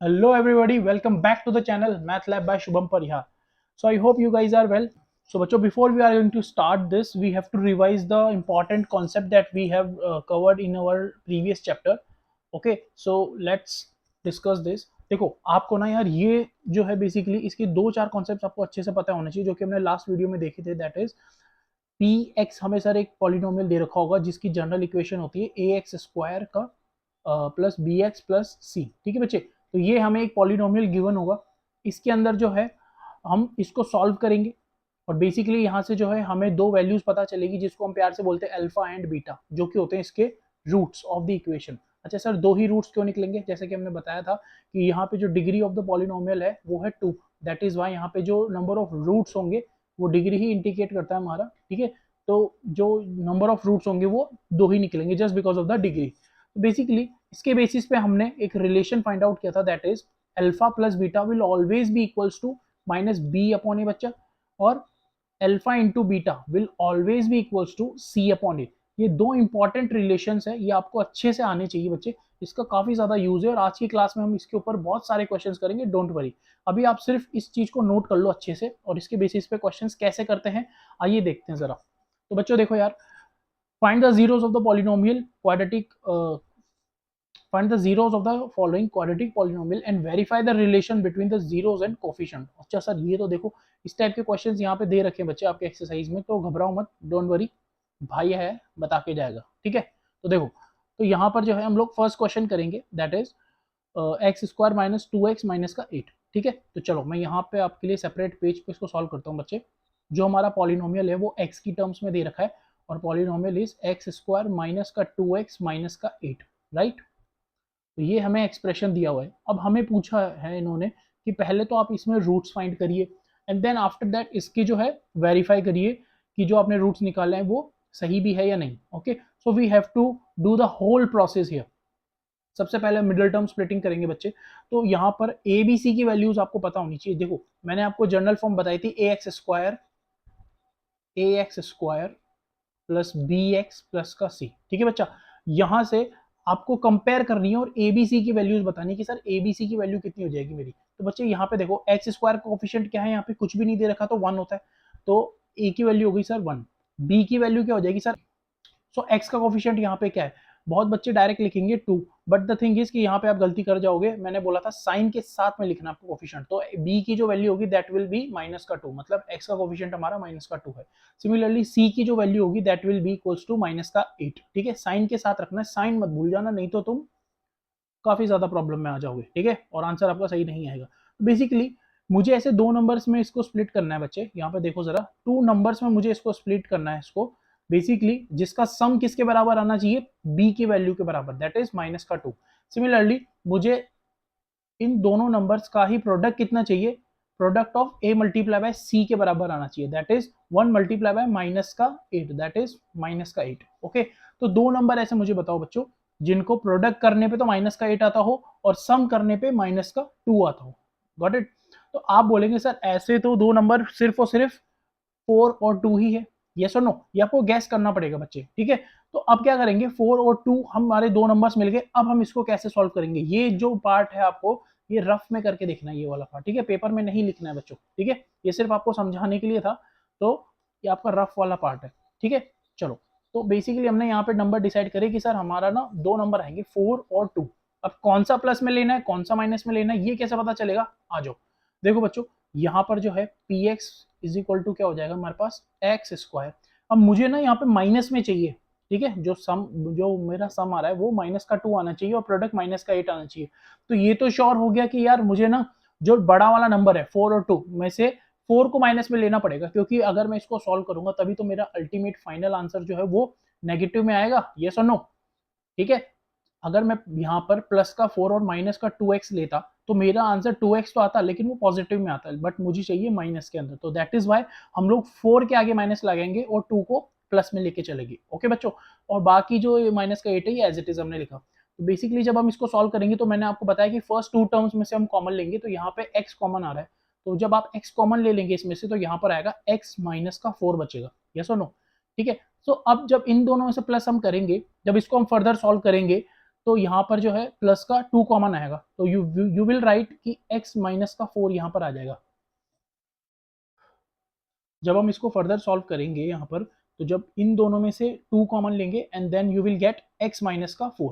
Hello everybody, welcome back to the channel Math Lab by Shubham Parihar. So I hope you guys are well. So बच्चों, before we are going to start this, we have to revise the important concept that we have covered in our previous chapter. Okay, so let's discuss this. देखो आपको ना यार ये जो है basically इसके दो चार कॉन्सेप्ट आपको अच्छे से पता होना चाहिए जो कि हमने लास्ट वीडियो में देखे थे. दैट इज पी एक्स हमें सर एक पॉलिनोमियल दे रखा होगा जिसकी जनरल इक्वेशन होती है ए एक्स स्क्वायर का प्लस बी एक्स प्लस सी. ठीक है बच्चे, तो ये हमें एक पॉलिनोमियल गिवन होगा. इसके अंदर जो है हम इसको सॉल्व करेंगे और बेसिकली यहाँ से जो है हमें दो वैल्यूज पता चलेगी जिसको हम प्यार से बोलते हैं अल्फा एंड बीटा, जो कि होते हैं इसके रूट्स ऑफ द इक्वेशन. अच्छा सर, दो ही रूट्स क्यों निकलेंगे? जैसे कि हमने बताया था कि यहाँ पे जो डिग्री ऑफ द पॉलिनोमियल है वो है 2. दैट इज वाई यहाँ पे जो नंबर ऑफ रूट्स होंगे वो डिग्री ही इंडिकेट करता है हमारा. ठीक है, तो जो नंबर ऑफ रूट्स होंगे वो दो ही निकलेंगे just because of the degree. Basically इसके बेसिस पे हमने एक रिलेशन फाइंड आउट किया था. That is alpha plus beta will always be equals to minus b upon a बच्चा, और alpha into beta will always be equals to c upon a. ये दो इंपॉर्टेंट रिलेशंस है, ये आपको अच्छे से आने चाहिए बच्चे. इसका काफी ज्यादा यूज है और आज की क्लास में हम इसके ऊपर बहुत सारे क्वेश्चंस करेंगे. डोंट वरी, अभी आप सिर्फ इस चीज को नोट कर लो अच्छे से और इसके बेसिस पे क्वेश्चंस कैसे करते हैं आइए देखते हैं जरा. तो बच्चों देखो यार, find the zeros of the polynomial quadratic find the zeros of the following quadratic polynomial and verify the relation between the zeros and coefficient. अच्छा सर, ये तो देखो इस टाइप के क्वेश्चंस यहाँ पे दे रखे हैं बच्चे आपके एक्सरसाइज में, तो घबराओ मत, डोंट वरी, भाई है बता के जाएगा. ठीक है, तो देखो, तो यहाँ पर जो है हम लोग फर्स्ट क्वेश्चन करेंगे. That is x square minus 2x minus का 8. ठीक है, तो चलो मैं यहाँ पे आपके लिए सेपरेट पेज पे इसको सॉल्व करता हूँ बच्चे. जो हमारा पॉलिनोमियल है वो x की टर्म्स में दे रखा है और polynomial is x square minus का 2x माइनस का 8. राइट, तो ये हमें एक्सप्रेशन दिया हुआ है. अब हमें पूछा है इन्होंने कि पहले तो आप इसमें रूट्स फाइंड करिए एंड देन आफ्टर दैट इसकी जो है वेरीफाई करिए कि जो आपने रूट्स निकाले हैं वो सही भी है या नहीं. Okay, so we have to do the whole process here. सबसे पहले मिडिल टर्म स्प्लिटिंग करेंगे बच्चे. तो यहाँ पर ए बी सी की वैल्यूज आपको पता होनी चाहिए. देखो मैंने आपको जनरल फॉर्म बताई थी ए x square plus B x plus का सी. ठीक है बच्चा, यहाँ से आपको कंपेयर करनी है और एबीसी की वैल्यूज बतानी कि सर एबीसी की वैल्यू कितनी हो जाएगी मेरी. तो बच्चे यहाँ पे देखो एक्स स्क्वायर का कोफिशिएंट क्या है, यहाँ पे कुछ भी नहीं दे रखा तो 1 होता है, तो ए की वैल्यू हो गई सर 1. बी की वैल्यू क्या हो जाएगी सर, सो एक्स का कोफिशिएंट यहाँ पे क्या है, बहुत बच्चे डायरेक्ट लिखेंगे 2, बट द थिंग इज कि यहाँ पे आप गलती कर जाओगे. मैंने बोला था साइन के साथ में लिखना आपको कोफिशिएंट, तो बी की जो वैल्यू होगी दैट विल बी माइनस का 2, मतलब एक्स का कोफिशिएंट हमारा माइनस का 2 है. सिमिलरली सी की जो वैल्यू होगी that will be equals to minus का 8. ठीक है, साइन के साथ रखना है, साइन मत भूल जाना, नहीं तो तुम काफी ज्यादा प्रॉब्लम में आ जाओगे. ठीक है, और आंसर आपका सही नहीं आएगा. बेसिकली मुझे ऐसे दो नंबर्स में इसको स्प्लिट करना है बच्चे. यहाँ पे देखो जरा, 2 नंबर्स में मुझे इसको स्प्लिट करना है इसको. बेसिकली जिसका सम किसके बराबर आना चाहिए, बी की वैल्यू के बराबर, दैट इज माइनस का 2. सिमिलरली मुझे इन दोनों नंबर्स का ही प्रोडक्ट कितना चाहिए, product of a multiply by c के बराबर आना चाहिए. That is 1 multiply by minus का 8, दैट इज माइनस का 8. ओके, तो दो नंबर ऐसे मुझे बताओ बच्चों जिनको प्रोडक्ट करने पे तो माइनस का 8 आता हो और सम करने पे माइनस का 2 आता हो. Got it? तो आप बोलेंगे सर ऐसे तो दो नंबर सिर्फ और सिर्फ 4 और 2 ही है. यस और नो, ये आपको गैस करना पड़ेगा बच्चे. ठीक है, तो अब क्या करेंगे, 4 और 2 हमारे दो नंबर्स मिल गए. अब हम इसको कैसे सॉल्व करेंगे, ये जो पार्ट है आपको ये रफ में करके देखना है, ये वाला पार्ट. ठीक है, पेपर में नहीं लिखना है बच्चों. ठीक है, ये सिर्फ आपको समझाने के लिए था, तो ये आपका रफ वाला पार्ट है. ठीक है, चलो, तो बेसिकली हमने यहाँ पे नंबर डिसाइड करे कि सर हमारा ना दो नंबर आएंगे 4 और 2. अब कौन सा प्लस में लेना है कौन सा माइनस में लेना है ये कैसे पता चलेगा, आ जाओ. देखो बच्चों, यहाँ पर जो है p x is equal to क्या हो जाएगा हमारे पास एक्स स्क्वायर. अब मुझे ना यहाँ पे माइनस में चाहिए. ठीक है, जो मेरा सम आ रहा है वो माइनस का 2 आना चाहिए और प्रोडक्ट माइनस का 8 आना चाहिए. तो ये तो श्योर हो गया कि यार मुझे ना जो बड़ा वाला नंबर है 4 और 2 में से 4 को माइनस में लेना पड़ेगा, क्योंकि अगर मैं इसको सॉल्व करूंगा तभी तो मेरा अल्टीमेट फाइनल आंसर जो है वो नेगेटिव में आएगा. यस और नो? ठीक है, अगर मैं यहाँ पर प्लस का 4 और माइनस का 2x लेता तो मेरा आंसर 2x तो आता लेकिन वो पॉजिटिव में आता है, बट मुझे चाहिए माइनस के अंदर. तो दैट इज वाई हम लोग 4 के आगे माइनस लगाएंगे और 2 को प्लस में लेके चलेंगे. ओके बच्चों, और बाकी जो माइनस का 8 है ये एज इट इज हमने लिखा. तो बेसिकली जब हम इसको सॉल्व करेंगे तो मैंने आपको बताया कि फर्स्ट 2 टर्म्स में से हम कॉमन लेंगे, तो यहाँ पे x कॉमन आ रहा है, तो जब आप x कॉमन ले लेंगे इसमें से तो यहाँ पर आएगा x माइनस का 4 बचेगा. यस और नो? ठीक है, सो अब जब इन दोनों में से प्लस हम करेंगे, जब इसको हम फर्दर सॉल्व करेंगे तो यहाँ पर जो है प्लस का 2 कॉमन आएगा, तो यू विल राइट कि x माइनस का 4 यहाँ पर आ जाएगा। जब हम इसको फर्दर सॉल्व करेंगे यहाँ पर, तो जब इन दोनों में से 2 कॉमन लेंगे and then you will get x minus का 4।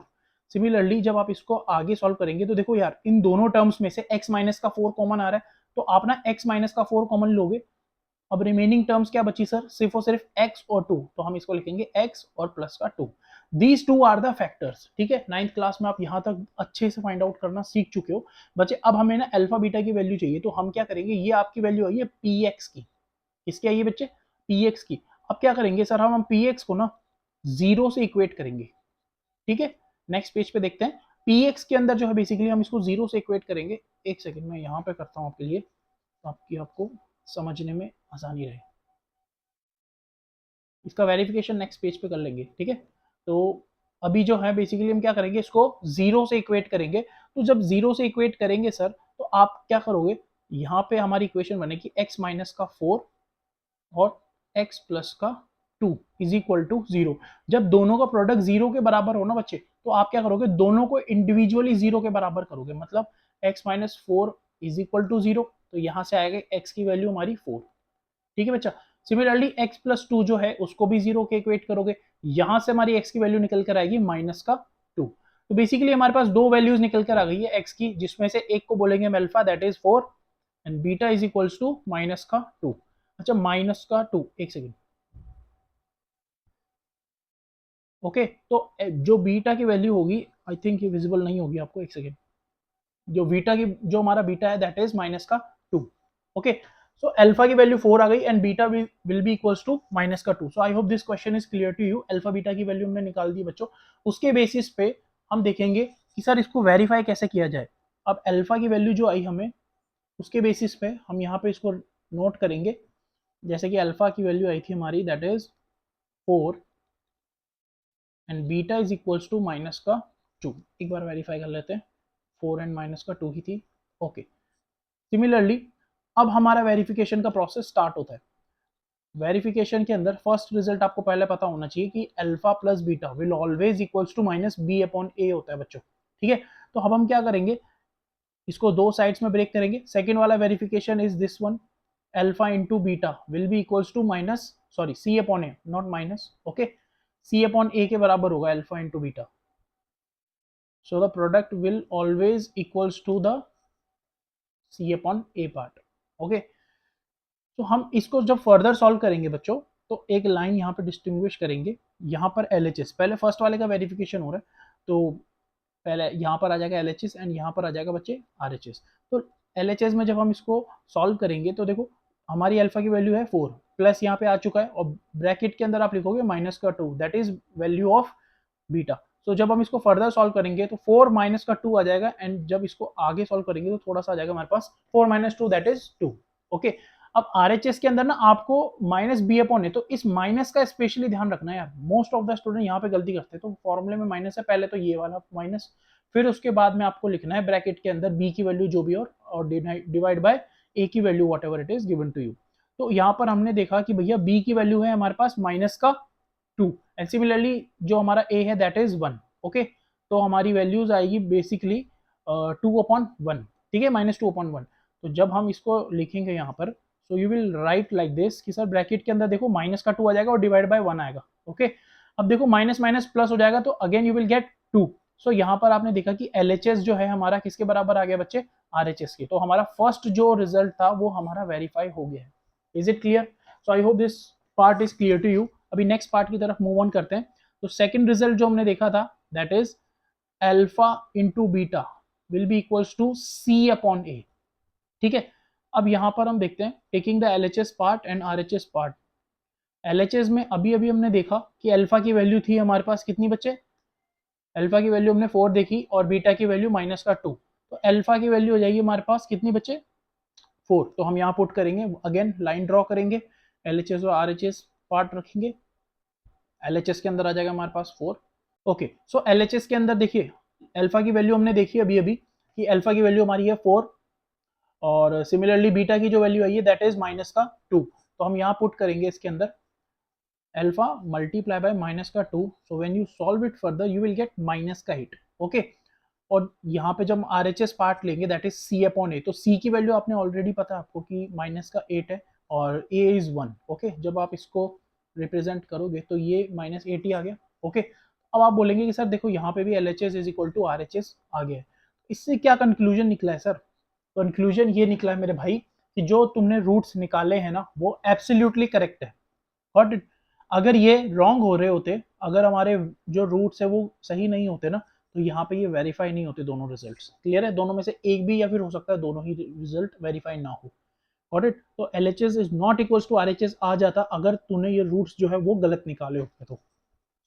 सिमिलरली जब आप इसको आगे सॉल्व करेंगे तो देखो यार, इन दोनों टर्म्स में से x माइनस का 4 कॉमन आ रहा है, तो आप ना x माइनस का 4 कॉमन लोगे। अब रिमेनिंग टर्म्स क्या बची सर, सिर्फ और सिर्फ x और 2, तो हम इसको लिखेंगे x और प्लस का 2। These two are the factors. ठीक है, 9th क्लास में आप यहाँ तक अच्छे से फाइंड आउट करना सीख चुके हो बच्चे। अब हमें ना अल्फा बीटा की वैल्यू चाहिए, तो हम क्या करेंगे, ये आपकी वैल्यू आई है px की, किसकी आई है बच्चे, px की। अब क्या करेंगे सर, हम px को ना 0 से इक्वेट करेंगे। ठीक है, नेक्स्ट पेज पे देखते हैं। px के अंदर जो है बेसिकली हम इसको 0 से इक्वेट करेंगे। एक सेकंड में यहाँ पे करता हूँ आपके लिए, तो आपको समझने में आसानी रहे। इसका वेरिफिकेशन नेक्स्ट पेज पे कर लेंगे। ठीक है, तो अभी जो है बेसिकली हम क्या करेंगे, इसको 0 से इक्वेट करेंगे। तो जब 0 से इक्वेट करेंगे सर, तो आप क्या करोगे, यहाँ पे हमारी इक्वेशन बनेगी x माइनस का 4 और x प्लस का 2 इज इक्वल टू 0। जब दोनों का प्रोडक्ट 0 के बराबर हो ना बच्चे, तो आप क्या करोगे, दोनों को इंडिविजुअली 0 के बराबर करोगे, मतलब x minus 4 is equal to 0, तो यहाँ से आएगा x की वैल्यू हमारी 4। ठीक है बच्चा। सिमिलरली x प्लस 2 जो है उसको भी 0 के इक्वेट करोगे, यहां से हमारी x की वैल्यू निकल कर आएगी माइनस का 2। तो बेसिकली हमारे पास दो वैल्यूज निकल कर आ गई है x की, जिसमें से एक को बोलेंगे हम alpha, that is 4, and beta is equals to minus का 2। अच्छा, माइनस का 2, एक सेकेंड। ओके, तो जो बीटा की वैल्यू होगी, आई थिंक ये विजिबल नहीं होगी आपको, एक सेकेंड। जो बीटा की, जो हमारा बीटा है दैट इज माइनस का 2। ओके, सो अल्फा की वैल्यू 4 आ गई and beta will be equals to minus का 2। So I hope this question is clear to you. Alpha beta की वैल्यू हमने निकाल दी बच्चों। उसके बेसिस पे हम देखेंगे कि सर इसको वेरीफाई कैसे किया जाए। अब अल्फा की वैल्यू जो आई हमें, उसके बेसिस पे हम यहाँ पे इसको नोट करेंगे। जैसे कि अल्फा की वैल्यू आई थी हमारी that is 4 and beta is equals to minus का 2। एक बार वेरीफाई कर लेते हैं, 4 एंड माइनस का 2 ही थी। ओके, सिमिलरली अब हमारा वेरिफिकेशन का प्रोसेस स्टार्ट होता है। वेरिफिकेशन के अंदर फर्स्ट रिजल्ट आपको पहले पता होना चाहिए कि alpha plus beta will always equals to minus b upon a होता है बच्चों। ठीक है, तो अब हम क्या करेंगे, इसको दो साइड्स में ब्रेक करेंगे। सेकेंड वाला verification is this one, alpha into beta will be equals to minus, sorry c upon a, not minus. Okay, c upon a के बराबर होगा alpha into beta, so the product will always equals to the c upon a part. Okay, तो हम इसको जब further solve करेंगे बच्चों, तो एक लाइन यहाँ पे डिस्टिंग्विश करेंगे। यहाँ पर LHS, पहले फर्स्ट वाले का वेरिफिकेशन हो रहा है, तो पहले यहाँ पर आ जाएगा LHS एंड यहाँ पर आ जाएगा बच्चे RHS। तो LHS में जब हम इसको सॉल्व करेंगे, तो देखो हमारी अल्फा की वैल्यू है 4, प्लस यहाँ पे आ चुका है, और ब्रैकेट के अंदर आप लिखोगे माइनस का 2, that is value of beta. So जब हम इसको फर्दर सॉल्व करेंगे तो 4 माइनस का 2 आ जाएगा, एंड जब इसको आगे सॉल्व करेंगे तो थोड़ा सा आ जाएगा हमारे पास 4 माइनस 2 दैट इज 2। ओके, अब RHS के अंदर ना आपको माइनस बी अपॉन है, तो इस माइनस का स्पेशली ध्यान रखना है यार। मोस्ट ऑफ द स्टूडेंट यहाँ पे गलती करते हैं, तो फॉर्मूले में माइनस है, पहले तो ये वाला माइनस, फिर उसके बाद में आपको लिखना है ब्रैकेट के अंदर बी की वैल्यू जो भी और डिवाइड बाय ए की value whatever it is given to you. तो यहाँ पर हमने देखा कि भैया बी की वैल्यू है हमारे पास माइनस का 2 एंड सिमिलरली जो हमारा ए है दैट इज 1। ओके, तो हमारी वैल्यूज आएगी बेसिकली 2/1। ठीक है, -2/1। तो जब हम इसको लिखेंगे यहाँ पर, so you will write like this कि सर ब्रैकेट के अंदर देखो माइनस का 2 आ जाएगा और डिवाइड बाय 1 आएगा। ओके, अब देखो माइनस माइनस प्लस हो जाएगा, तो अगेन यू विल गेट 2। सो यहाँ पर आपने देखा कि LHS जो है हमारा किसके बराबर आ गया बच्चे, RHS के। तो हमारा फर्स्ट जो रिजल्ट था वो हमारा वेरीफाई हो गया है। Is it clear? So I hope this part is clear to you. अभी नेक्स्ट पार्ट की तरफ मूव ऑन करते हैं। तो सेकंड रिजल्ट जो हमने देखा था that is alpha into beta will be equals to c upon a. ठीक है, अब यहां पर हम देखते हैं taking the LHS part and RHS part. LHS में अभी अभी हमने देखा कि अल्फा की वैल्यू थी हमारे पास कितनी बच्चे, अल्फा की वैल्यू हमने 4 देखी और बीटा की वैल्यू माइनस का 2। तो अल्फा की वैल्यू हो जाएगी हमारे पास कितनी बच्चे, 4। तो हम यहाँ पुट करेंगे, अगेन लाइन ड्रॉ करेंगे, LHS और RHS पार्ट रखेंगे। LHS के अंदर आ जाएगा हमारे पास 4। ओके, सो LHS के अंदर देखिए अल्फा की वैल्यू हमने देखी अभी अभी कि अल्फा की वैल्यू हमारी है 4, और सिमिलरली बीटा की जो वैल्यू आई है दैट इज माइनस का 2। तो हम यहाँ पुट करेंगे इसके अंदर अल्फा मल्टीप्लाई बाय माइनस का 2। So when you solve it further you will get minus का 8। ओके। और यहाँ पे जब हम RHS पार्ट लेंगे that is C upon a, तो C की वैल्यू आपने ऑलरेडी पता है आपको कि माइनस का 8 है और A इज 1। ओके, जब आप इसको रिप्रेजेंट करोगे तो ये माइनस 8 ही आ गया। ओके, अब आप बोलेंगे कि सर देखो यहाँ पे भी LHS is equal to RHS आ गया है, इससे क्या कंक्लूजन निकला है सर? कंक्लूजन ये निकला है मेरे भाई कि जो तुमने रूट्स निकाले हैं ना वो एब्सोल्युटली करेक्ट है। Got it? अगर ये रॉन्ग हो रहे होते, अगर हमारे जो रूट्स है वो सही नहीं होते ना, तो यहाँ पे ये वेरीफाई नहीं होते दोनों रिजल्ट्स। क्लियर है? दोनों में से एक भी या फिर हो सकता है दोनों ही रिजल्ट वेरीफाई ना हो। Got it? तो LHS is not equals to RHS आ जाता अगर तूने ये रूट्स जो है वो गलत निकाले होते तो।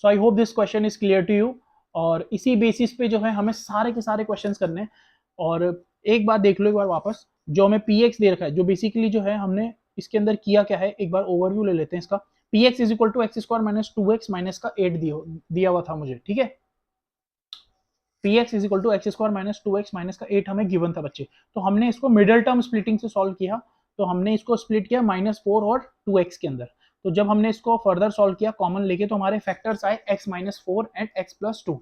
So I hope this question is clear to you. और इसी बेसिस पे जो है हमें सारे के सारे क्वेश्चंस करने हैं। और एक बार देख लो एक बार वापस, जो हमें px दे रखा है, जो बेसिकली जो है हमने इसके अंदर किया क्या है, एक बार ओवरव्यू ले लेते हैं इसका। px is equal to x square minus 2x minus का 8 दिया हुआ था मुझे, ठीक है। px is equal to x square minus 2x minus का 8 हमें गिवन था बच्चे। तो हमने इसको मिडल टर्म स्प्लिटिंग से सॉल्व किया, तो हमने इसको स्प्लिट किया -4 और 2x के अंदर। तो जब हमने इसको फर्दर सॉल्व किया कॉमन लेके, तो हमारे फैक्टर्स आए x minus 4 and x plus 2।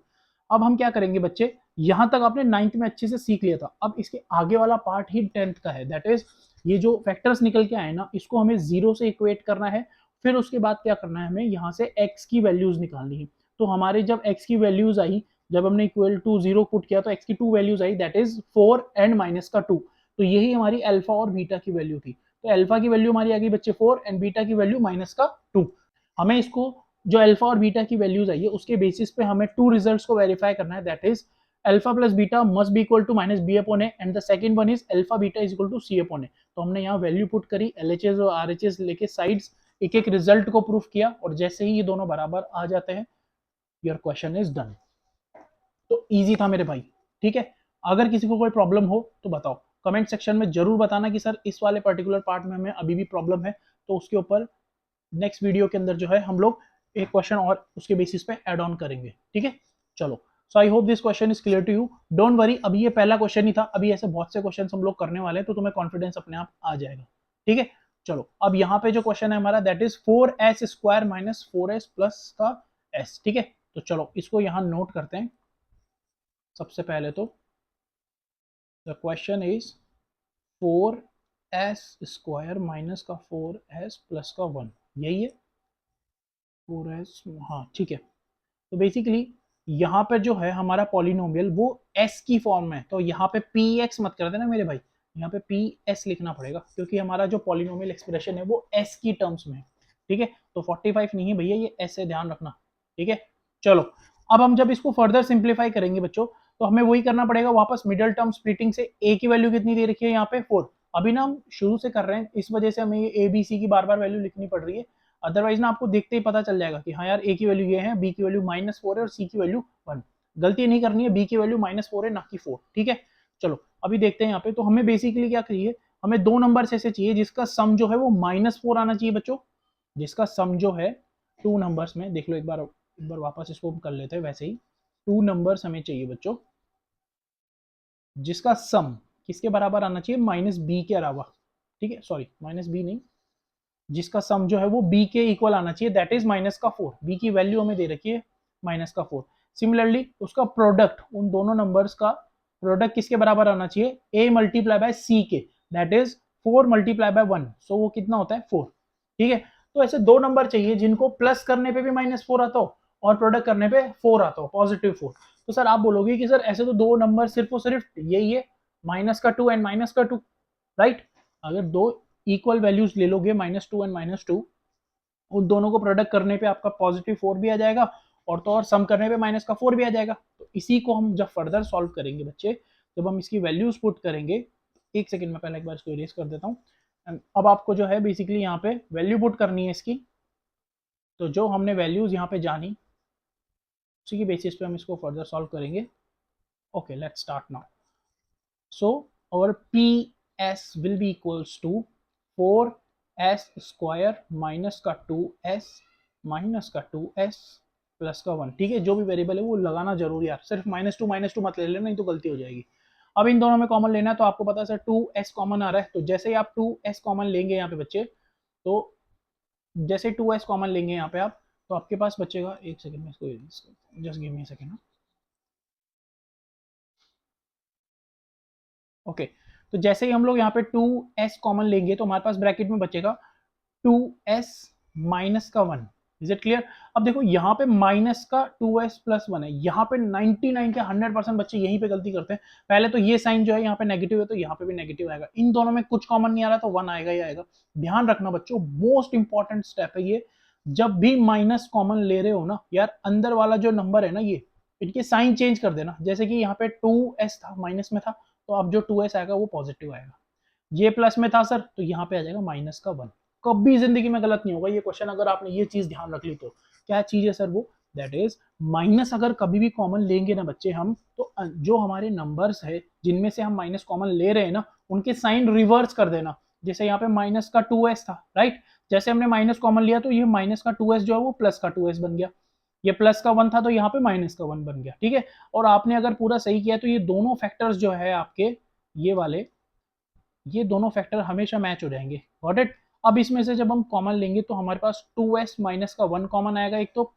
अब हम क्या करेंगे बच्चे, यहां तक आपने 9th में अच्छे से सीख लिया था। अब इसके आगे वाला पार्ट ही 10th का है, दैट इज ये जो फैक्टर्स निकल के आए ना, इसको हमें जीरो से इक्वेट करना है। फिर उसके बाद क्या करना है, हमें यहाँ से x की वैल्यूज निकालनी है। तो हमारे जब x की वैल्यूज आई, जब हमने इक्वल टू 0 पुट किया, तो x की 2 values I, that is 4 and minus का 2। तो यही हमारी अल्फा और बीटा की वैल्यू थी। तो अल्फा की वैल्यू हमारी आ गई बच्चे 4 एंड बीटा की वैल्यू माइनस का 2। हमें इसको जो अल्फा और बीटा की वैल्यूज आई है उसके बेसिस पे हमें टू रिजल्ट्स को वेरीफाई करना है, that is alpha plus beta must be equal to minus b upon a and the second one is alpha beta is equal to c upon a. तो हमने यहाँ वैल्यू पुट करी, LHS और RHS लेके sides एक एक result को proof किया, और जैसे ही ये दोनों बराबर आ जाते हैं योर क्वेश्चन इज डन। तो इजी था मेरे भाई, ठीक है। अगर किसी को कोई प्रॉब्लम हो तो बताओ, कमेंट सेक्शन में जरूर बताना कि सर इस वाले पर्टिकुलर पार्ट में हमें अभी भी प्रॉब्लम है, तो उसके ऊपर नेक्स्ट वीडियो के अंदर जो है हम लोग एक क्वेश्चन और उसके बेसिस पे ऐड ऑन करेंगे, ठीक है। चलो, so I hope this question is clear to you. Don't worry, अभी ये पहला क्वेश्चन ही था, अभी ऐसे बहुत से क्वेश्चन हम लोग करने वाले हैं, तो तुम्हें कॉन्फिडेंस अपने आप आ जाएगा, ठीक है। चलो, अब यहाँ पे जो क्वेश्चन है हमारा that is 4s square minus 4s plus का s, ठीक है। तो चलो इसको यहाँ नोट करते हैं। सबसे पहले तो the question is 4s square minus का 4s प्लस का 1, यही है 4s, हाँ ठीक है। तो बेसिकली यहाँ पे जो है हमारा पॉलिनोमियल वो s की फॉर्म में है, तो यहाँ पे px मत कर देना मेरे भाई, यहाँ पे ps लिखना पड़ेगा, क्योंकि हमारा जो पॉलिनोमियल एक्सप्रेशन है वो s की टर्म्स में है, ठीक है। तो 45 नहीं है भैया, ये s है, ध्यान रखना, ठीक है। चलो, अब हम जब इसको फर्दर सिंप्लीफाई करेंगे बच्चों, तो हमें वही करना पड़ेगा वापस, मिडल टर्म स्प्लिटिंग से। a की वैल्यू कितनी दे रखी है यहाँ पे 4, अभी ना हम शुरू से कर रहे हैं, इस वजह से हमें ये a b c की बार बार वैल्यू लिखनी पड़ रही है। अदरवाइज ना आपको देखते ही पता चल जाएगा कि हाँ यार ए की वैल्यू ये है, बी की वैल्यू -4 है और सी की वैल्यू 1। गलती नहीं करनी है, बी की वैल्यू -4 है ना कि 4, ठीक है। चलो अभी देखते हैं यहाँ पे, तो हमें बेसिकली क्या चाहिए, हमें दो नंबर ऐसे चाहिए जिसका सम जो है वो -4 आना चाहिए बच्चों, जिसका सम जो है टू नंबर्स में, देख लो एक बार वापस इसको कर लेते हैं वैसे ही। टू नंबर्स हमें चाहिए बच्चों जिसका सम किसके बराबर आना चाहिए, -b के अलावा, ठीक है, सॉरी -b नहीं, जिसका सम जो है वो b के इक्वल आना चाहिए, दैट इज माइनस का 4। b की वैल्यू हमें दे रखी है -4। सिमिलरली उसका प्रोडक्ट, उन दोनों नंबर्स का प्रोडक्ट किसके बराबर आना चाहिए, a मल्टीप्लाई बाय c के, दैट इज 4 मल्टीप्लाई बाय 1, सो वो कितना होता है 4, ठीक है। तो ऐसे दो नंबर चाहिए जिनको प्लस करने पे भी -4 आता हो और प्रोडक्ट करने पे 4 आता हो, पॉजिटिव 4। तो सर आप बोलोगे कि सर ऐसे तो दो नंबर सिर्फ और सिर्फ यही है, -2 एंड -2, राइट। अगर दो इक्वल वैल्यूज ले लोगे -2 एंड -2, उन दोनों को प्रोडक्ट करने पे आपका +4 भी आ जाएगा, और तो और सम करने पे -4 भी आ जाएगा। तो इसी को हम जब फर्दर सॉल्व करेंगे बच्चे, जब हम इसकी वैल्यूज पुट करेंगे, एक सेकंड में पहले एक बार इसको इरेज कर देता हूँ। अब आपको जो है बेसिकली यहाँ पे वैल्यू पुट करनी है इसकी, तो जो हमने वैल्यूज यहाँ पे जानी उसी की बेसिस पे हम इसको फर्दर सॉल्व करेंगे। Okay, let's start now. So our PS will be equals to 4s square minus का 2s माइनस का 2s प्लस का 1, ठीक है। जो भी वेरिएबल है वो लगाना जरूरी है, सिर्फ -2 मत ले लेना, नहीं तो गलती हो जाएगी। अब इन दोनों में कॉमन लेना है, तो आपको पता है सर 2s कॉमन आ रहा है, तो जैसे ही आप 2s कॉमन लेंगे यहाँ पे बच्चे, तो जैसे 2s कॉमन लेंगे यहाँ पे आप, तो आपके पास बचेगा, एक सेकंड में इसको just give me a second. Okay, तो जैसे ही हम लोग यहाँ पे 2s कॉमन लेंगे तो हमारे पास ब्रैकेट में बचेगा 2s माइनस का 1। Is it clear? अब देखो यहाँ पे माइनस का 2s प्लस 1 है, यहाँ पे 99 के 100% बच्चे यहीं पे गलती करते हैं। पहले तो ये साइन जो है यहाँ पे नेगेटिव है तो यहाँ पे भी नेगेटिव आएगा, इन दोनों में कुछ कॉमन नहीं आ रहा तो 1 आएगा ही आएगा। ध्यान रखना बच्चों, मोस्ट इंपॉर्टेंट स्टेप है ये, जब भी माइनस कॉमन ले रहे हो ना यार, अंदर वाला जो नंबर है ना ये, इनके साइन चेंज कर देना। जैसे कि यहाँ पे 2s था, माइनस में था, तो अब जो 2s आएगा वो पॉजिटिव आएगा। ये प्लस में था सर, तो यहाँ पे आ जाएगा माइनस का 1। कभी जिंदगी में गलत नहीं होगा ये क्वेश्चन, अगर आपने ये चीज ध्यान रख ली तो। क्या चीज है सर वो? दैट इज माइनस अगर कभी भी कॉमन लेंगे ना बच्चे हम, तो जो हमारे नंबर्स है जिनमें से हम माइनस कॉमन ले रहे हैं ना, उनके साइन रिवर्स कर देना। जैसे यहाँ पे माइनस का 2s था, राइट, जैसे हमने माइनस कॉमन लिया तो ये माइनस का 2s जो है वो प्लस का 2s बन गया। ये प्लस का 1 था तो यहाँ पे माइनस का 1 बन गया, ठीक है। और आपने अगर पूरा सही किया तो ये दोनों फैक्टर्स जो है आपके, ये वाले, ये दोनों फैक्टर हमेशा मैच हो जाएंगे। Got it? अब इसमें से जब हम कॉमन लेंगे तो हमारे पास 2s माइनस का 1 कॉमन आएगा एक तो,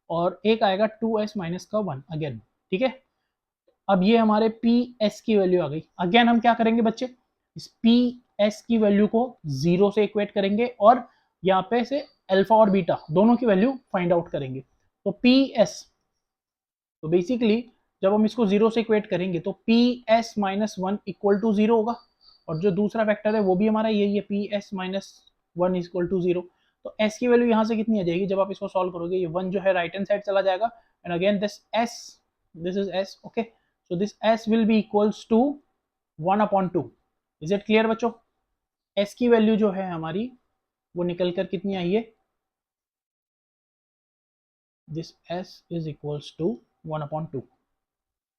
और एक आएगा 2s माइनस का 1 अगेन, ठीक है। अब ये हमारे ps की वैल्यू आ गई। अगेन हम क्या करेंगे बच्चे, इस ps की वैल्यू को 0 से इक्वेट करेंगे और यहाँ पे से अल्फा और बीटा दोनों की वैल्यू फाइंड आउट करेंगे। तो ps, तो बेसिकली जब हम इसको 0 से इक्वेट करेंगे तो ps माइनस 1 इक्वल टू 0 होगा, और जो दूसरा फैक्टर है वो भी हमारा यही है, ps माइनस 1 इक्वल टू 0। तो s की वैल्यू यहाँ से कितनी आ जाएगी जब आप इसको सॉल्व करोगे, ये 1 जो है राइट हैंड साइड चला जाएगा, and again this is s, okay. So this s will be equals to 1/2। Is it clear बच्चों? s की वैल्यू जो है हमारी वो निकल कर कितनी आई है, this s is equals to 1/2।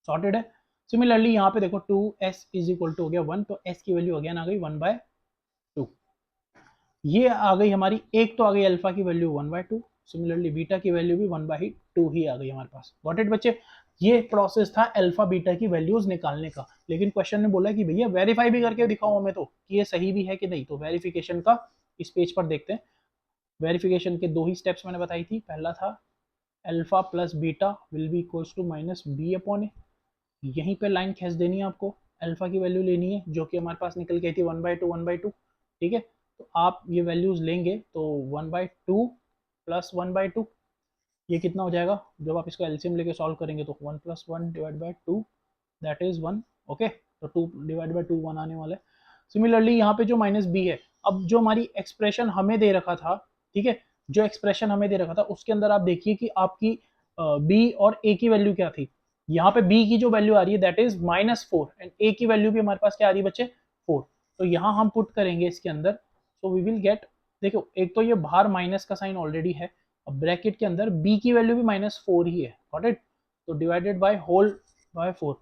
Sorted है। सिमिलरली यहाँ पे देखो 2s इज इक्वल टू हो गया 1, तो s की वैल्यू अगेन आ गई 1/2। ये आ गई हमारी, एक तो आ गई अल्फा की वैल्यू 1/2, सिमिलरली बीटा की वैल्यू भी 1/2 ही आ गई हमारे पास। गॉट इट बच्चे? ये प्रोसेस था अल्फा बीटा की वैल्यूज निकालने का, लेकिन क्वेश्चन ने बोला कि भैया वेरीफाई भी करके दिखाओ हमें तो कि ये सही भी है कि नहीं। तो वेरिफिकेशन का इस पेज पर देखते हैं। वेरिफिकेशन के दो ही स्टेप्स मैंने बताई थी। पहला था alpha plus beta will be equals to minus b upon a, यहीं पे लाइन खींच देनी है आपको, अल्फा की वैल्यू लेनी है जो कि हमारे पास निकल गई थी 1/2, ठीक है। तो आप ये वैल्यूज लेंगे तो 1/2 प्लस 1/2, ये कितना हो जाएगा जब आप इसको एलसीएम लेके सॉल्व करेंगे तो 1 + 1 divide by 2 that is 1, okay. तो 2 डिवाइड बाई 2 1 आने वाला है। सिमिलरली यहाँ पे जो माइनस बी है, अब जो हमारी एक्सप्रेशन हमें दे रखा था, ठीक है, जो एक्सप्रेशन हमें दे रखा था उसके अंदर आप देखिए कि आपकी बी और ए की वैल्यू क्या थी। यहाँ पे बी की जो वैल्यू आ रही है दैट इज -4 एंड ए की वैल्यू भी हमारे पास क्या आ रही है बच्चे, 4। तो यहाँ हम पुट करेंगे इसके अंदर, सो वी विल गेट, देखो एक तो ये बाहर माइनस का साइन ऑलरेडी है, अब ब्रैकेट के अंदर b की वैल्यू भी -4 ही है, गॉट इट। तो डिवाइडेड बाय होल बाय 4।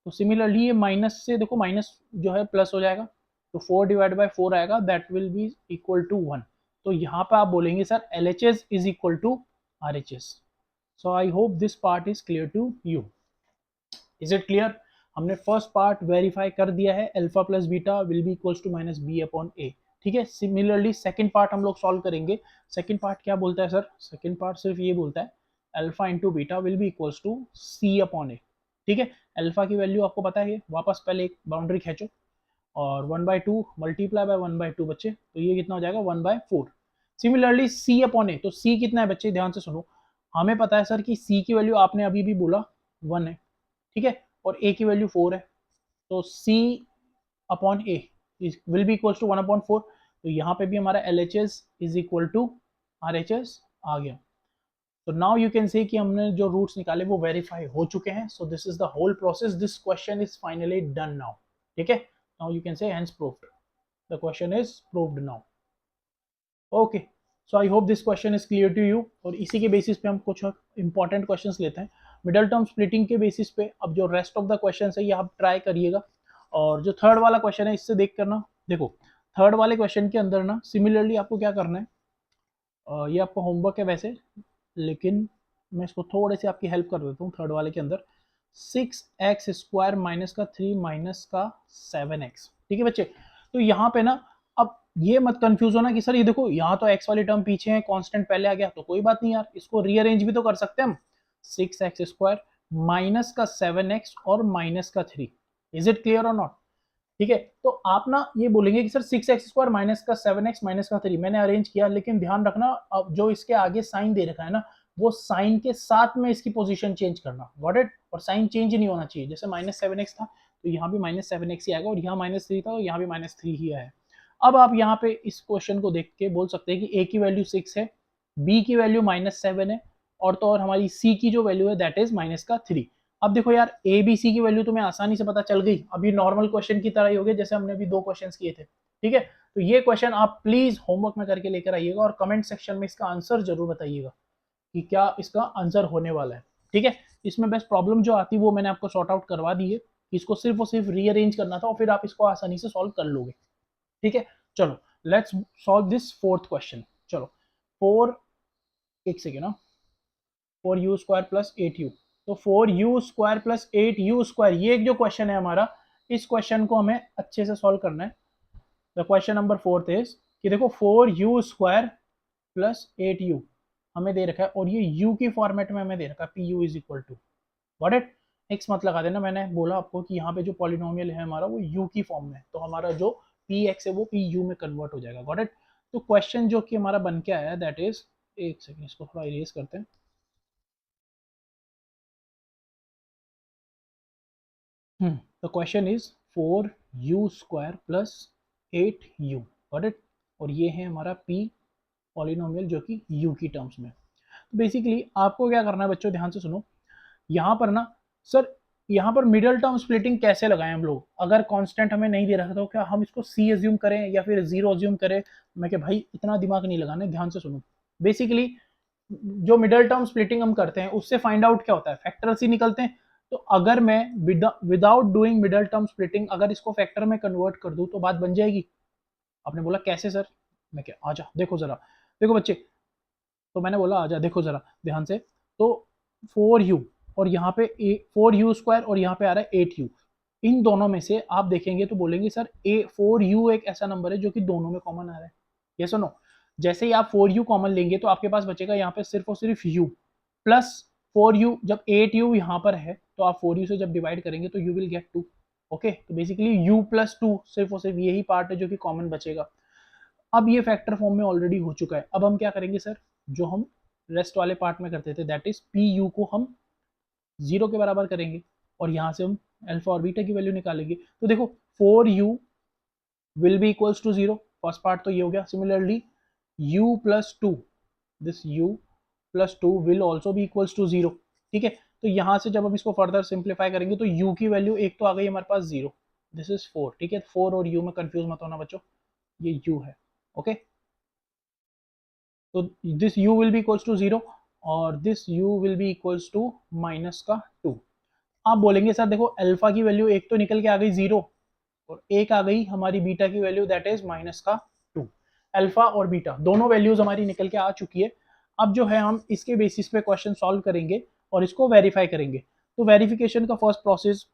तो सिमिलरली ये माइनस से देखो माइनस जो है प्लस हो जाएगा, तो 4 डिवाइड बाय 4 आएगा, that will be equal to 1। तो यहाँ पे आप बोलेंगे sir LHS is equal to RHS। So I hope this part is clear to you. Is it clear? हमने फर्स्ट पार्ट वेरीफाई कर दिया है, alpha plus beta will be equals to minus b upon a, ठीक है। Similarly second part हम लोग solve करेंगे। Second part क्या बोलता है सर? सेकंड पार्ट सिर्फ ये बोलता है alpha into beta will be equals to c upon a, ठीक है। अल्फा की वैल्यू आपको पता है, वापस पहले एक बाउंड्री खींचो और 1/2 मल्टीप्लाई बाय 1/2 बच्चे, तो ये कितना हो जाएगा 1/4। सिमिलरली सी अपॉन ए, तो सी कितना है बच्चे ध्यान से सुनो, हमें पता है सर कि सी की वैल्यू आपने अभी भी बोला 1 है, ठीक है, और ए की वैल्यू 4 है, तो c upon a will be equals to 1/4। तो यहाँ पे भी हमारा LHS is equal to RHS आ गया। तो नाउ यू कैन से कि हमने जो रूट्स निकाले वो वेरीफाई हो चुके हैं। So this is the whole process, this question is finally done now, ठीक है। Now you can say hence proved, the question is proved now, okay. So I hope this question is clear to you. और इसी के basis पे हम कुछ important questions लेते हैं मिडल टर्म स्प्लिटिंग के बेसिस पे। अब जो रेस्ट ऑफ द क्वेश्चन है ये आप ट्राई करिएगा, और जो थर्ड वाला क्वेश्चन है इससे देख करना। देखो थर्ड वाले क्वेश्चन के अंदर ना सिमिलरली आपको क्या करना है, ये आपका होमवर्क है वैसे, लेकिन मैं इसको थोड़े से आपकी हेल्प कर देता हूँ। थर्ड वाले के अंदर 6x² माइनस का 3 माइनस का 7x, ठीक है बच्चे। तो यहाँ पे ना अब ये मत कंफ्यूज होना कि सर ये देखो यहाँ तो x वाली टर्म पीछे है, कांस्टेंट पहले आ गया, तो कोई बात नहीं यार, इसको रीअरेंज भी तो कर सकते हैं हम। 6x² माइनस का 7x और माइनस का 3, इज इट क्लियर और नॉट? ठीक है, तो आप ना ये बोलेंगे कि सर 6x² माइनस का 7x माइनस का 3 मैंने अरेंज किया, लेकिन ध्यान रखना अब जो इसके आगे साइन दे रखा है ना, वो साइन के साथ में इसकी पोजीशन चेंज करना, गॉट इट। और साइन चेंज नहीं होना चाहिए, जैसे -7x था तो यहाँ भी -7x ही आएगा, और यहाँ -3 था तो यहाँ भी -3 ही आया है। अब आप यहाँ पे इस क्वेश्चन को देख के बोल सकते हैं कि a की वैल्यू 6 है, b की वैल्यू -7 है, और तो और हमारी c की जो वैल्यू है दैट इज -3। अब देखो यार ए बी सी की वैल्यू तुम्हें आसानी से पता चल गई, अभी नॉर्मल क्वेश्चन की तरह ही हो गया जैसे हमने अभी 2 क्वेश्चंस किए थे, ठीक है। तो ये क्वेश्चन आप प्लीज होमवर्क में करके लेकर आइएगा और कमेंट सेक्शन में इसका आंसर जरूर बताइएगा कि क्या इसका आंसर होने वाला है, ठीक है। इसमें बस प्रॉब्लम जो आती है वो मैंने आपको सॉर्ट आउट करवा दी है, इसको सिर्फ और सिर्फ रीअरेंज करना था और फिर आप इसको आसानी से सॉल्व कर लोगे, ठीक है। चलो let's solve this fourth question. चलो 4, एक सेकेंड ना, 4u² प्लस 8u, तो 4u² प्लस 8u², ये एक जो क्वेश्चन है हमारा, इस क्वेश्चन को हमें अच्छे से सॉल्व करना है। द क्वेश्चन नंबर 4 इज कि देखो 4u² प्लस 8u हमें दे रखा है, और ये u की फॉर्मेट में हमें दे रखा है, pu is equal to, what it, x मत लगा देना, मैंने बोला आपको कि यहाँ पे जो पॉलिनोमियल है हमारा वो u की फॉर्म में, तो हमारा जो px है वो pu में कन्वर्ट हो जाएगा, गॉट इट। तो क्वेश्चन जो कि हमारा बन के आया दैट इज, एक सेकेंड इसको थोड़ा इरेज करते हैं। The question is 4u² plus 8u, got it. और ये है हमारा p पॉलिनोमियल जो कि u की टर्म्स में। तो बेसिकली आपको क्या करना है बच्चों, ध्यान से सुनो, यहाँ पर ना सर, यहाँ पर मिडिल टर्म स्प्लिटिंग कैसे लगाएं हम लोग, अगर कांस्टेंट हमें नहीं दे रखा तो क्या हम इसको c अज्यूम करें या फिर 0 अज्यूम करें। मैं क्या भाई इतना दिमाग नहीं लगाना, ध्यान से सुनो। बेसिकली जो मिडिल टर्म स्प्लिटिंग हम करते हैं उससे फाइंड आउट क्या होता है, फैक्टर्स ही निकलते हैं। तो अगर मैं without doing middle term splitting अगर इसको फैक्टर में कन्वर्ट कर दूं तो बात बन जाएगी। आपने बोला कैसे सर, मैं क्या, आजा देखो जरा, देखो बच्चे, तो मैंने बोला आजा देखो जरा ध्यान से। तो 4u और यहाँ पे 4u² और यहाँ पे आ रहा है 8u, इन दोनों में से आप देखेंगे तो बोलेंगे सर 4u एक ऐसा नंबर है जो कि दोनों में कॉमन आ रहा है, ये सुनो। जैसे ही आप 4u कॉमन लेंगे तो आपके पास बचेगा यहाँ पे सिर्फ और सिर्फ u प्लस 4u, जब 8u यहाँ पर है तो आप 4u से जब डिवाइड करेंगे तो u विल गेट 2, ओके। तो बेसिकली u प्लस 2 सिर्फ और सिर्फ यही पार्ट है जो कि कॉमन बचेगा। अब ये फैक्टर फॉर्म में ऑलरेडी हो चुका है, अब हम क्या करेंगे सर, जो हम रेस्ट वाले पार्ट में करते थे दैट इज पी यू को हम 0 के बराबर करेंगे, और यहाँ से हम अल्फा और बीटा की वैल्यू निकालेंगे। तो देखो 4u will be equals to 0, first part तो ये हो गया। Similarly u plus 2, this u plus 2 will also be equals to 0, ठीक है। तो यहाँ से जब हम इसको फर्दर सिंप्लीफाई करेंगे तो u की वैल्यू एक तो आ गई हमारे पास 0, दिस इज 4, ठीक है। 4 और u में कंफ्यूज मत होना बच्चों, ये u है, ओके। तो this u will be equals to 0 और this u will be equals to minus का 2। आप बोलेंगे सर देखो अल्फा की वैल्यू एक तो निकल के आ गई 0 और एक आ गई हमारी बीटा की वैल्यू दैट इज माइनस का 2। अल्फा और बीटा दोनों वैल्यूज हमारी निकल के आ चुकी है। अब जो है हम इसके बेसिस पे क्वेश्चन सॉल्व करेंगे और इसको वेरीफाई करेंगे। तो वेरिफिकेशन का फर्स्ट प्रोसेस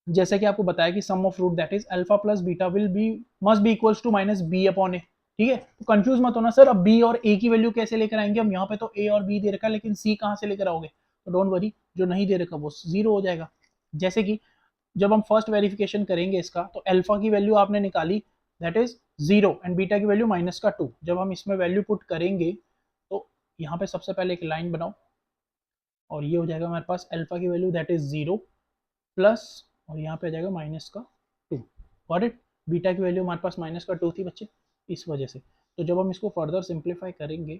जैसे कि आपको बताया कि sum of root that is alpha plus beta will be must be equals to minus b upon a, ठीक है। तो कंफ्यूज मत होना सर अब बी और ए की वैल्यू कैसे लेकर आएंगे हम, यहाँ पे तो ए और बी दे रखा है लेकिन सी कहाँ से लेकर आओगे, तो डोंट वरी, जो नहीं दे रखा वो 0 हो जाएगा। जैसे कि जब हम फर्स्ट वेरिफिकेशन करेंगे इसका तो अल्फा की वैल्यू आपने निकाली दैट इज 0 एंड बीटा की वैल्यू माइनस का 2, जब हम इसमें वैल्यू पुट करेंगे तो यहाँ पे सबसे पहले एक लाइन बनाओ और ये हो जाएगा हमारे पास अल्फा की वैल्यू दैट इज 0 प्लस, और यहाँ पे आ जाएगा माइनस का 2, गॉट इट। बीटा की वैल्यू हमारे पास माइनस का 2 थी बच्चे, इस वजह से। तो जब हम इसको फर्दर सिंप्लीफाई करेंगे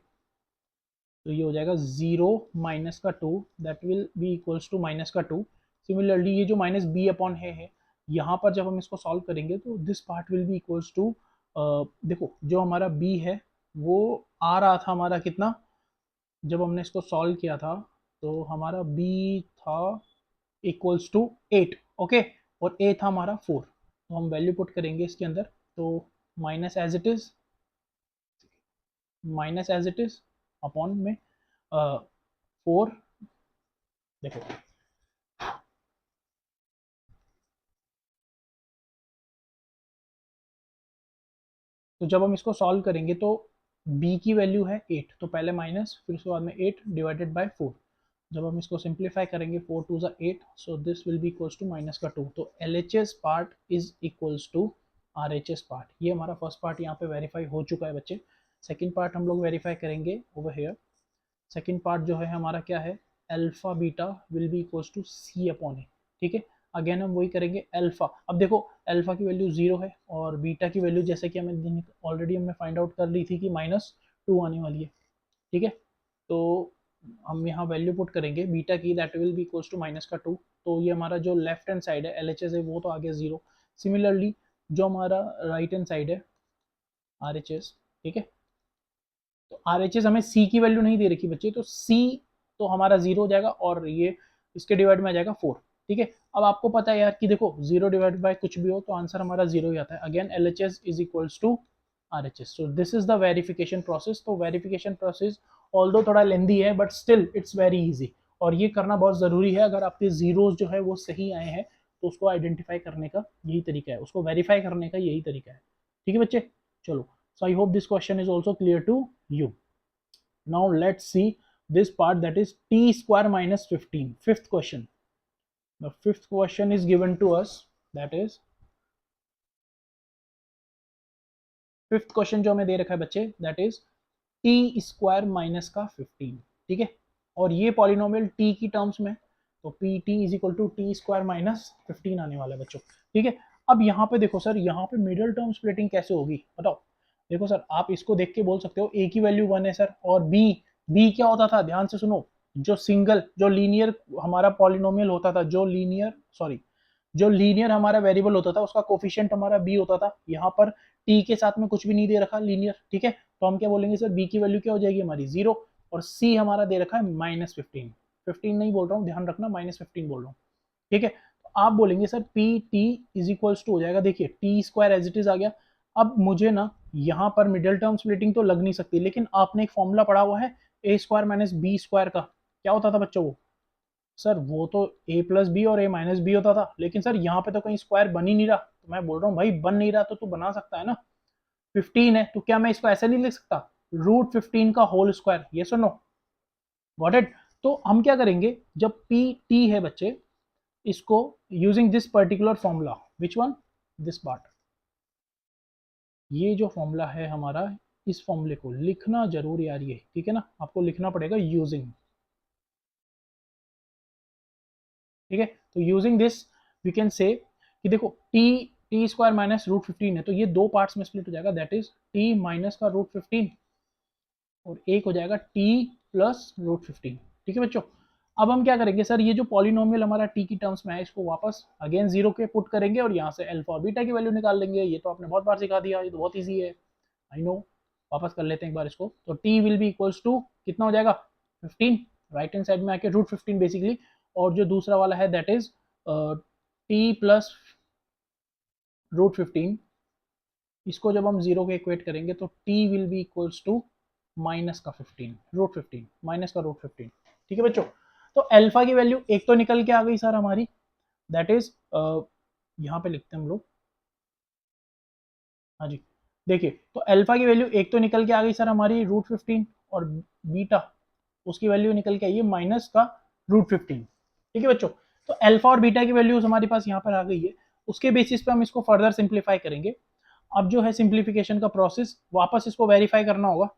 तो ये हो जाएगा 0 माइनस का 2 that will be equals to minus का 2। सिमिलरली ये जो माइनस बी अपॉन है यहाँ पर जब हम इसको सॉल्व करेंगे तो this part will be equals to, देखो जो हमारा b है वो आ रहा था हमारा कितना, जब हमने इसको सॉल्व किया था तो हमारा b था इक्वल्स टू 8, ओके, और a था हमारा 4। तो हम वैल्यू पुट करेंगे इसके अंदर, तो minus as it is, minus as it is upon में 4, देखो तो जब हम इसको सॉल्व करेंगे तो b की वैल्यू है 8, तो पहले माइनस फिर उसके बाद में 8 डिवाइडेड बाय 4। जब हम इसको सिंप्लीफाई करेंगे 4 2 ज़ा 8, so this will be equals to minus का 2, तो LHS part is equals to RHS part. ये हमारा फर्स्ट पार्ट यहाँ पे वेरीफाई हो चुका है बच्चे। सेकंड पार्ट हम लोग वेरीफाई करेंगे ओवर हेयर। सेकंड पार्ट जो है हमारा क्या है, alpha beta will be equals to C upon a. ठीक है, अगेन हम वही करेंगे अल्फा। अब देखो अल्फा की वैल्यू 0 है और बीटा की वैल्यू जैसे कि हमें ऑलरेडी हमने फाइंड आउट कर ली थी कि -2 आने वाली है। ठीक है, तो हम यहाँ वैल्यू पुट करेंगे बीटा की, that will be equals to minus का 2। तो ये हमारा जो लेफ्ट हैंड साइड है LHS है वो तो आ गया 0। सिमिलरली जो हमारा राइट हैंड साइड है RHS, ठीक है, तो RHS हमें C की वैल्यू नहीं दे रखी बच्चे, तो C तो हमारा 0 हो जाएगा और ये इसके डिवाइड में आ जाएगा 4। ठीक है, अब आपको पता है यार कि देखो 0 डिवाइड बाय कुछ भी हो तो आंसर हमारा 0 ही आता है। Again LHS is equals to RHS, so this is the verification process. तो वेरिफिकेशन प्रोसेस ऑल्दो थोड़ा लेंदी है but still it's very easy, और ये करना बहुत ज़रूरी है। अगर आपके जीरोज जो है वो सही आए हैं तो उसको आइडेंटिफाई करने का यही तरीका है, उसको वेरीफाई करने का यही तरीका है। ठीक है बच्चे, चलो, so I hope this question is also clear to you. Now let's see this part, that is t square minus 15, fifth question. The fifth question is given to us, that is fifth question जो हमें दे रखा है बच्चे, that is T square minus का 15। ठीक है, और ये पॉलिनोमियल टी की टर्म्स में, तो P T is equal to T square minus 15 आने वाला है बच्चों। ठीक है, अब यहाँ पे देखो सर, यहाँ पे मिडिल टर्म स्प्लिटिंग कैसे होगी बताओ। देखो सर, आप इसको देख के बोल सकते हो ए की वैल्यू 1 है सर, और बी क्या होता था, ध्यान से सुनो, जो सिंगल जो लीनियर हमारा पॉलिनोमियल होता था, जो लीनियर हमारा वेरिएबल होता था उसका कोफिशिएंट हमारा बी होता था। यहाँ पर टी के साथ में कुछ भी नहीं दे रखा लीनियर। ठीक है, तो हम क्या बोलेंगे सर, बी की वैल्यू क्या हो जाएगी हमारी 0, और सी हमारा दे रखा है -15। 15 नहीं बोल रहा हूँ, ध्यान रखना, -15 बोल रहा हूँ। ठीक है, तो आप बोलेंगे sir P T is equals to हो जाएगा, देखिए T square as it is आ गया। अब मुझे ना यहाँ पर मिडिल टर्म स्प्लिटिंग तो लग नहीं सकती, लेकिन आपने एक फॉर्मूला पढ़ा हुआ है ए स्क्वायर माइनस बी स्क्वायर का, क्या होता था बच्चों वो, सर वो तो a प्लस बी और a माइनस बी होता था, लेकिन सर यहाँ पे तो कहीं स्क्वायर बन ही नहीं रहा। तो मैं बोल रहा हूँ भाई बन नहीं रहा तो तू बना सकता है ना, 15 है तो क्या मैं इसको ऐसे नहीं लिख सकता, √15 का होल स्क्वायर, ये सुनो, गॉट इट। तो हम क्या करेंगे, जब पी टी है बच्चे, इसको using this particular formula, which one, this part, ये जो फॉर्मूला है हमारा, इस फॉर्मूले को लिखना जरूर यार, ये ठीक है ना, आपको लिखना पड़ेगा यूजिंग। ठीक है, तो using this we can say कि देखो टी स्क्वायर माइनस √15 है, तो ये दो पार्ट्स में स्प्लिट हो जाएगा, दैट इज टी माइनस का √15 और एक हो जाएगा टी प्लस √15। ठीक है बच्चों, अब हम क्या करेंगे सर, ये जो पॉलिनोमियल हमारा टी की टर्म्स में है इसको वापस अगेन 0 के पुट करेंगे और यहाँ से अल्फा और बीटा की वैल्यू निकाल लेंगे। ये तो आपने बहुत बार सिखा दिया, ये तो बहुत ईजी है, आई नो। वापस कर लेते हैं एक बार इसको, तो T will be equals to कितना हो जाएगा 15, राइट हैंड साइड में आके √15 बेसिकली, और जो दूसरा वाला है दैट इज टी प्लस √15, इसको जब हम 0 के इक्वेट करेंगे तो T will be equals to minus का 15, √15 माइनस का √15। ठीक है बच्चों, तो अल्फा की वैल्यू एक तो निकल के आ गई सर हमारी, दैट इज यहाँ पे लिखते हैं हम लोग, हाँ जी, देखिए तो अल्फा की वैल्यू एक तो निकल के आ गई सर हमारी √15, और बीटा उसकी वैल्यू निकल के आई है माइनस का √15। ठीक है बच्चों, तो अल्फा और बीटा की वैल्यूज हमारे पास यहाँ पर आ गई है, उसके बेसिस पे हम इसको फर्दर सिंप्लीफाई करेंगे। अब जो है सिंप्लीफिकेशन का प्रोसेस, वापस इसको वेरीफाई करना होगा,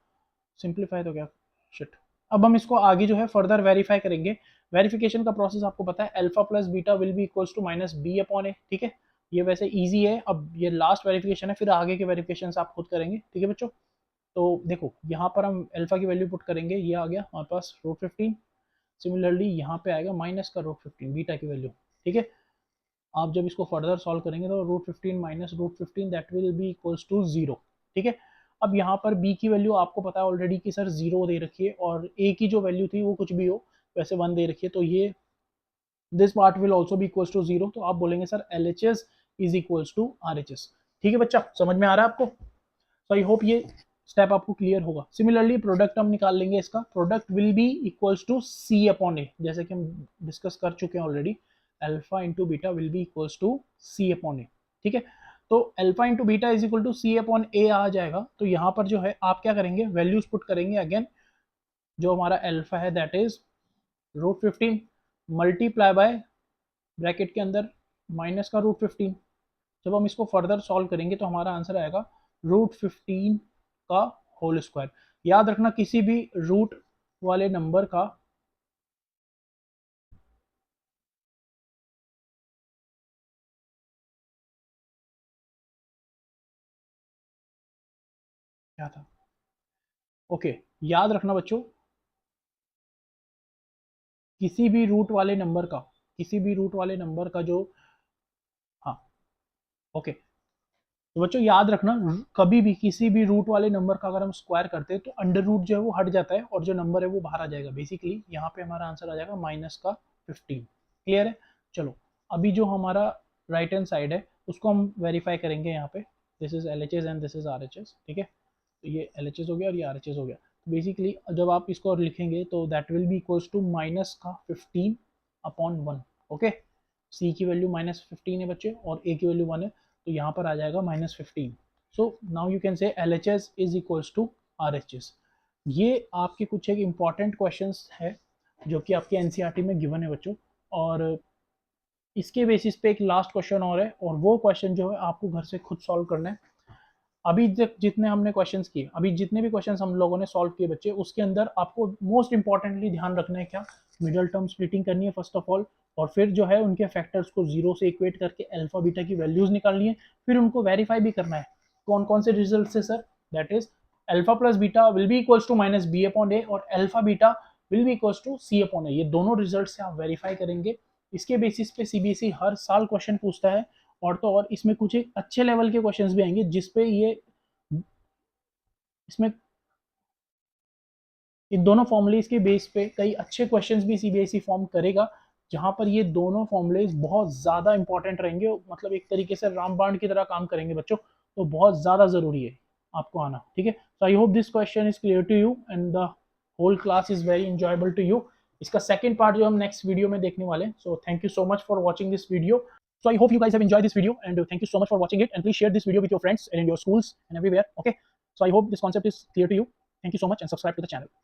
सिंप्लीफाई तो क्या शिट, अब हम इसको आगे जो है फर्दर वेरीफाई करेंगे। वेरिफिकेशन का प्रोसेस आपको पता है, alpha plus beta will be equals to minus b upon a. ठीक है, ये वैसे इजी है, अब ये लास्ट वेरिफिकेशन है, फिर आगे के वेरिफिकेशन आप खुद करेंगे। ठीक है बच्चों, तो देखो यहाँ पर हम अल्फा की वैल्यू पुट करेंगे, ये आ गया हमारे पास √15, सिमिलरली यहाँ पे आएगा माइनस का √15 बीटा की वैल्यू। ठीक है, आप जब इसको फर्दर सॉल्व करेंगे तो √15 minus √15 that will be equals to 0। ठीक है, अब यहाँ पर b की वैल्यू आपको पता है ऑलरेडी कि सर 0 दे रखी है, और a की जो वैल्यू थी वो कुछ भी हो, वैसे 1 दे रखी है, तो ये this part will also be equals to 0, तो आप बोलेंगे sir LHS is equals to RHS। ठीक है बच्चा, समझ में आ रहा है आपको, तो आई होप ये स्टेप आपको क्लियर होगा। सिमिलरली प्रोडक्ट हम निकाल लेंगे, इसका product will be equals to C upon a, जैसे कि हम डिस्कस कर चुके हैं already, alpha into beta will be equals to C upon a. ठीक है, तो alpha into beta is equal to C upon a आ जाएगा, तो यहाँ पर जो है आप क्या करेंगे, वैल्यूज पुट करेंगे अगेन, जो हमारा अल्फा है that is root 15 multiply by bracket के अंदर माइनस का रूट 15। जब हम इसको फर्दर सॉल्व करेंगे तो हमारा आंसर आएगा रूट 15 का होल स्क्वायर। याद रखना किसी भी रूट वाले नंबर का क्या था, ओके याद रखना बच्चों, किसी भी रूट वाले नंबर का, किसी भी रूट वाले नंबर का जो, हाँ ओके, तो बच्चों याद रखना कभी भी किसी भी रूट वाले नंबर का अगर हम स्क्वायर करते हैं तो अंडर रूट जो है वो हट जाता है और जो नंबर है वो बाहर आ जाएगा। बेसिकली यहाँ पे हमारा आंसर आ जाएगा माइनस का 15। क्लियर है? चलो अभी जो हमारा राइट हैंड साइड है उसको हम वेरीफाई करेंगे। यहाँ पे this is LHS and this is RHS, ठीक है, तो ये LHS हो गया और ये RHS हो गया। तो बेसिकली जब आप इसको लिखेंगे तो that will be equals to minus का 15 अपॉन 1। ओके, सी की वैल्यू -15 है बच्चे और ए की वैल्यू 1 है, तो यहाँ पर आ जाएगा -15। So now you can say LHS is equals to RHS। ये आपके कुछ एक इम्पॉर्टेंट क्वेश्चंस है जो कि आपके NCERT में गिवन है बच्चों, और इसके बेसिस पे एक लास्ट क्वेश्चन और है और वो क्वेश्चन जो है आपको घर से खुद सॉल्व करना है। अभी तक जितने हमने क्वेश्चंस किए, अभी जितने भी क्वेश्चंस हम लोगों ने सॉल्व किए बच्चे, उसके अंदर आपको मोस्ट इंपॉर्टेंटली ध्यान रखना है क्या, मिडल टर्म स्प्लिटिंग करनी है फर्स्ट ऑफ ऑल, और फिर जो है उनके फैक्टर्स को जीरो से इक्वेट करके अल्फा बीटा की वैल्यूज निकालनी है, फिर उनको वेरीफाई भी करना है। कौन कौन से रिजल्ट से sir? That is alpha plus beta will be equals to minus b upon a और alpha beta will be equals to c upon a. ये दोनों रिजल्ट से आप वेरीफाई करेंगे। इसके बेसिस पे CBSE हर साल क्वेश्चन पूछता है, और तो और इसमें कुछ एक अच्छे लेवल के क्वेश्चंस भी आएंगे जिसपे ये, इसमें इन दोनों फॉर्मूलेज के बेस पे कई अच्छे क्वेश्चंस भी CBSE फॉर्म करेगा, जहां पर ये दोनों फॉर्मूलेज बहुत ज़्यादा इंपॉर्टेंट रहेंगे, मतलब एक तरीके से रामबाण की तरह काम करेंगे बच्चों, तो बहुत ज़्यादा ज़रूरी है आपको आना। ठीक है, so I hope this question is clear to you and the whole class is very enjoyable to you. इसका सेकंड पार्ट जो हम नेक्स्ट वीडियो में देखने वाले हैं। So thank you so much for watching this video. So I hope you guys have enjoyed this video and thank you so much for watching it, and please share this video with your friends and in your schools and everywhere. Okay, so I hope this concept is clear to you. Thank you so much and subscribe to the channel.